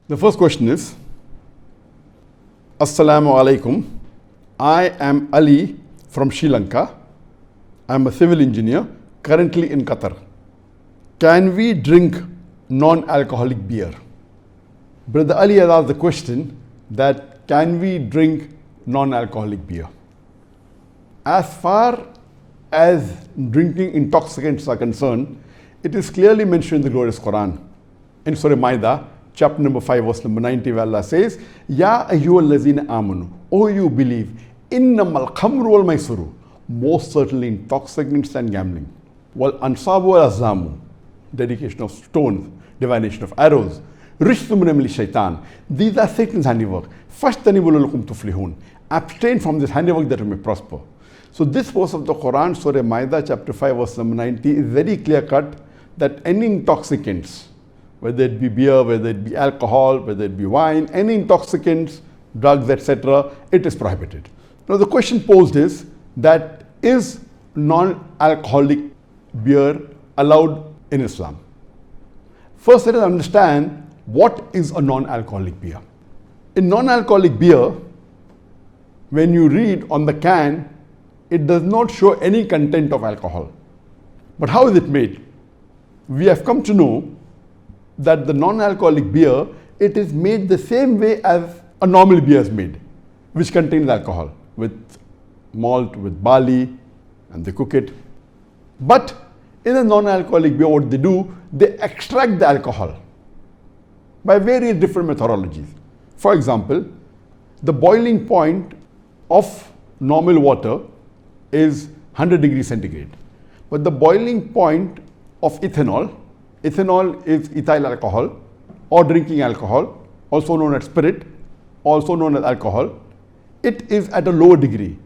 The first question is, Aslam O Alikum. I am Ali from Sri Lanka. I am a civil engineer currently in Qatar. Can we drink non-alcoholic beer? Brother Ali has asked the question that can we drink non-alcoholic beer? As far as drinking intoxicants are concerned, it is clearly mentioned in the glorious Quran. In Surah Maida, chapter number 5, verse number 90, where Allah says, Ya ayyuhal lazina amanu, O you believe, innamal khamru wal maisuru, most certainly intoxicants and gambling. Wal ansabu wal azlamu, dedication of stones, divination of arrows, rishtum min amali shaitan. These are Satan's handiwork. Fashtanibu lalakum tuflihun. Abstain from this handiwork that you may prosper. So this verse of the Quran, Surah Maida, chapter 5, verse number 90, is very clear cut that any intoxicants, whether it be beer, whether it be alcohol, whether it be wine, any intoxicants, drugs, etc., it is prohibited. Now the question posed is non-alcoholic beer allowed in Islam? First, let us understand what is a non-alcoholic beer. In non-alcoholic beer, when you read on the can, it does not show any content of alcohol. But how is it made? We have come to know that the non-alcoholic beer, it is made the same way as a normal beer is made, which contains alcohol, with malt, with barley, and they cook it. But in a non-alcoholic beer, what they do, they extract the alcohol by various different methodologies. For example, the boiling point of normal water is 100 degrees centigrade. But the boiling point of ethanol is ethyl alcohol or drinking alcohol, also known as spirit, also known as alcohol. It is at a lower degree.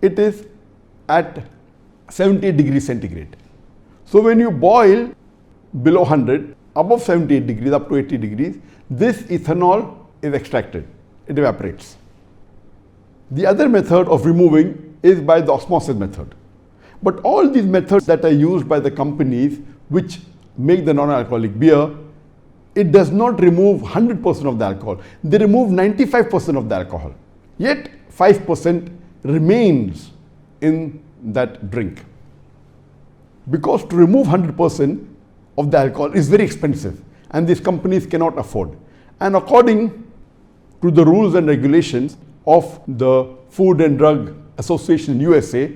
It is at 78 degrees centigrade. So when you boil below 100, above 78 degrees, up to 80 degrees, this ethanol is extracted. It evaporates. The other method of removing is by the osmosis method. But all these methods that are used by the companies which make the non-alcoholic beer, it does not remove 100% of the alcohol. They remove 95% of the alcohol. Yet 5% remains in that drink. Because to remove 100% of the alcohol is very expensive and these companies cannot afford. And according to the rules and regulations of the Food and Drug Association in USA,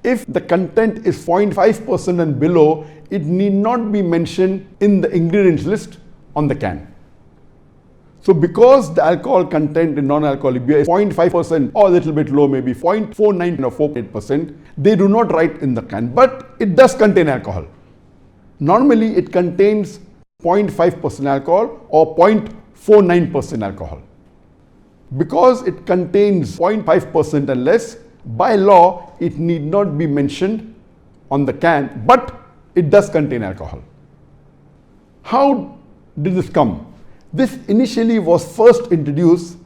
if the content is 0.5% and below, it need not be mentioned in the ingredients list on the can. So because the alcohol content in non-alcoholic beer is 0.5% or a little bit low, maybe 0.49 or 0.48%, they do not write in the can, but it does contain alcohol. Normally it contains 0.5% alcohol or 0.49% alcohol. Because it contains 0.5% and less, by law, it need not be mentioned on the can, but it does contain alcohol. How did this come? This initially was first introduced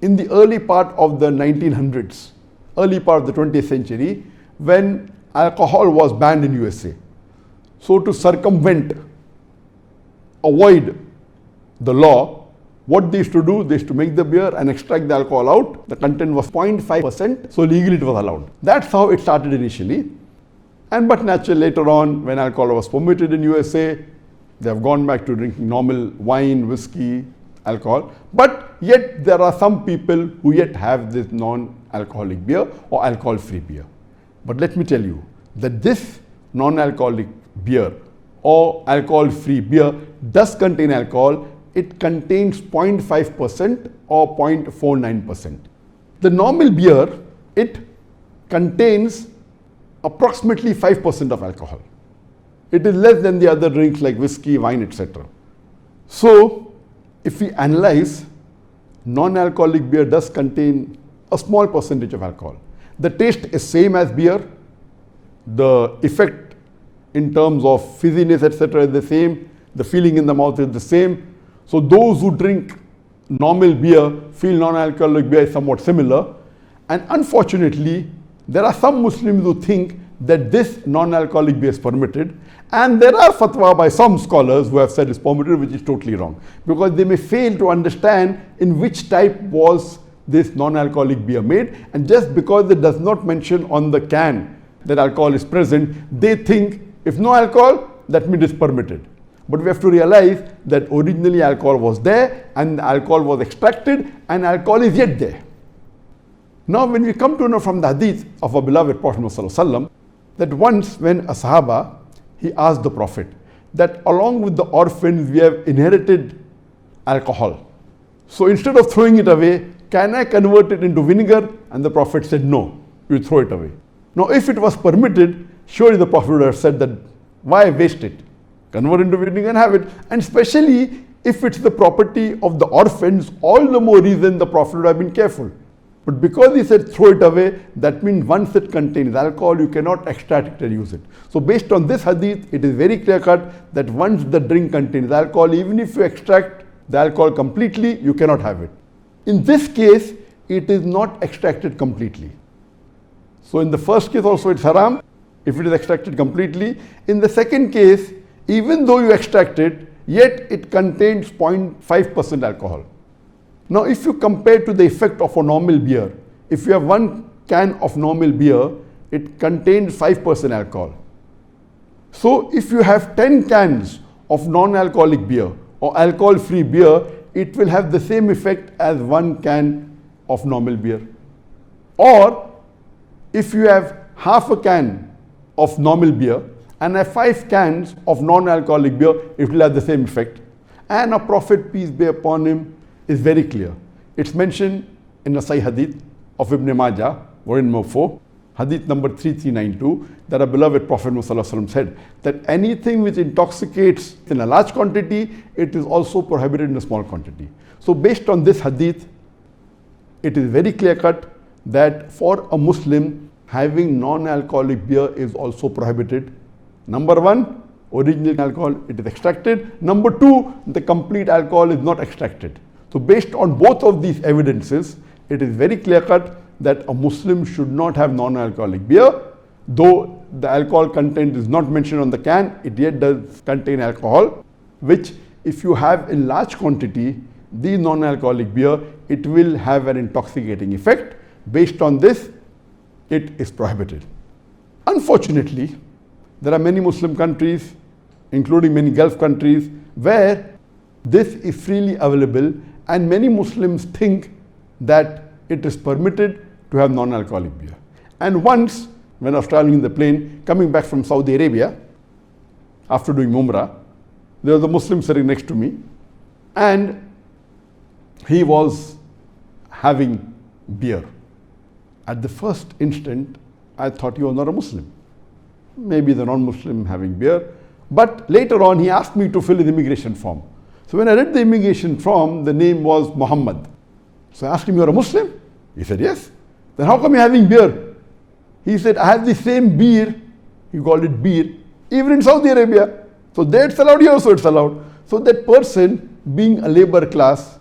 in the early part of the 1900s, early part of the 20th century, when alcohol was banned in USA. So to circumvent, avoid the law, what they used to do, they used to make the beer and extract the alcohol out. The content was 0.5%, so legally it was allowed. That's how it started initially. But naturally later on, when alcohol was permitted in USA, they have gone back to drinking normal wine, whiskey, alcohol. But yet there are some people who yet have this non-alcoholic beer or alcohol-free beer. But let me tell you that this non-alcoholic beer or alcohol-free beer does contain alcohol. It contains 0.5% or 0.49%. The normal beer, it contains approximately 5% of alcohol. It is less than the other drinks like whiskey, wine, etc. So if we analyze, non-alcoholic beer does contain a small percentage of alcohol. The taste is same as beer. The effect in terms of fizziness, etc. is the same. The feeling in the mouth is the same. So those who drink normal beer feel non-alcoholic beer is somewhat similar. And unfortunately, there are some Muslims who think that this non-alcoholic beer is permitted, and there are fatwa by some scholars who have said it's permitted, which is totally wrong, because they may fail to understand in which type was this non-alcoholic beer made, and just because it does not mention on the can that alcohol is present, they think if no alcohol, that means it's permitted. But we have to realize that originally alcohol was there and the alcohol was extracted and alcohol is yet there. Now when we come to know from the hadith of our beloved Prophet ﷺ, that once when a Sahaba, he asked the Prophet that along with the orphans we have inherited alcohol. So instead of throwing it away, can I convert it into vinegar? And the Prophet said no, you throw it away. Now if it was permitted, surely the Prophet would have said that why waste it? Convert into vinegar and have it. And especially if it's the property of the orphans, all the more reason the Prophet would have been careful. But because he said throw it away, that means once it contains alcohol, you cannot extract it and use it. So based on this hadith, it is very clear cut that once the drink contains alcohol, even if you extract the alcohol completely, you cannot have it. In this case, it is not extracted completely. So in the first case also it's haram if it is extracted completely. In the second case, even though you extract it, yet it contains 0.5% alcohol. Now if you compare to the effect of a normal beer, if you have 1 can of normal beer, it contains 5% alcohol. So if you have 10 cans of non-alcoholic beer or alcohol-free beer, it will have the same effect as 1 can of normal beer. Or if you have half a can of normal beer and have 5 cans of non-alcoholic beer, it will have the same effect. And our Prophet, peace be upon him, is very clear. It's mentioned in the Sahih Hadith of Ibn Majah, volume number 4, Hadith number 3392, that our beloved Prophet ﷺ said that anything which intoxicates in a large quantity, it is also prohibited in a small quantity. So based on this Hadith, it is very clear cut that for a Muslim, having non-alcoholic beer is also prohibited. Number 1, original alcohol, it is extracted. Number 2, the complete alcohol is not extracted. So based on both of these evidences, it is very clear cut that a Muslim should not have non-alcoholic beer. Though the alcohol content is not mentioned on the can, it yet does contain alcohol, which if you have in large quantity, the non-alcoholic beer, it will have an intoxicating effect. Based on this, it is prohibited. Unfortunately, there are many Muslim countries, including many Gulf countries, where this is freely available, and many Muslims think that it is permitted to have non-alcoholic beer. And once, when I was traveling in the plane, coming back from Saudi Arabia, after doing Umrah, there was a Muslim sitting next to me, and he was having beer. At the first instant, I thought he was not a Muslim. Maybe the non-Muslim having beer. But later on, he asked me to fill his immigration form. So when I read the immigration form, the name was Muhammad. So I asked him, "You're a Muslim?" He said, "Yes." "Then how come you're having beer?" He said, "I have the same beer," he called it beer, "even in Saudi Arabia. So there it's allowed, here also it's allowed." So that person, being a labor class,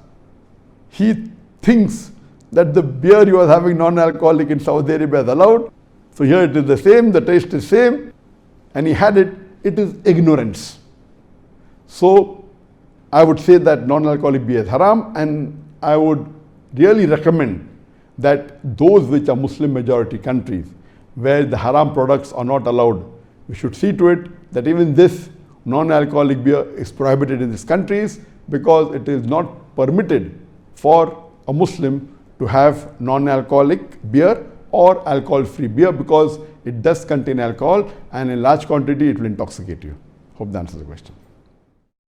he thinks that the beer you are having non-alcoholic in Saudi Arabia is allowed. So here it is the same, the taste is same, and he had it. It is ignorance. So I would say that non-alcoholic beer is haram, and I would really recommend that those which are Muslim majority countries, where the haram products are not allowed, we should see to it that even this non-alcoholic beer is prohibited in these countries, because it is not permitted for a Muslim to have non-alcoholic beer or alcohol-free beer, because it does contain alcohol, and in large quantity it will intoxicate you. Hope that answers the question.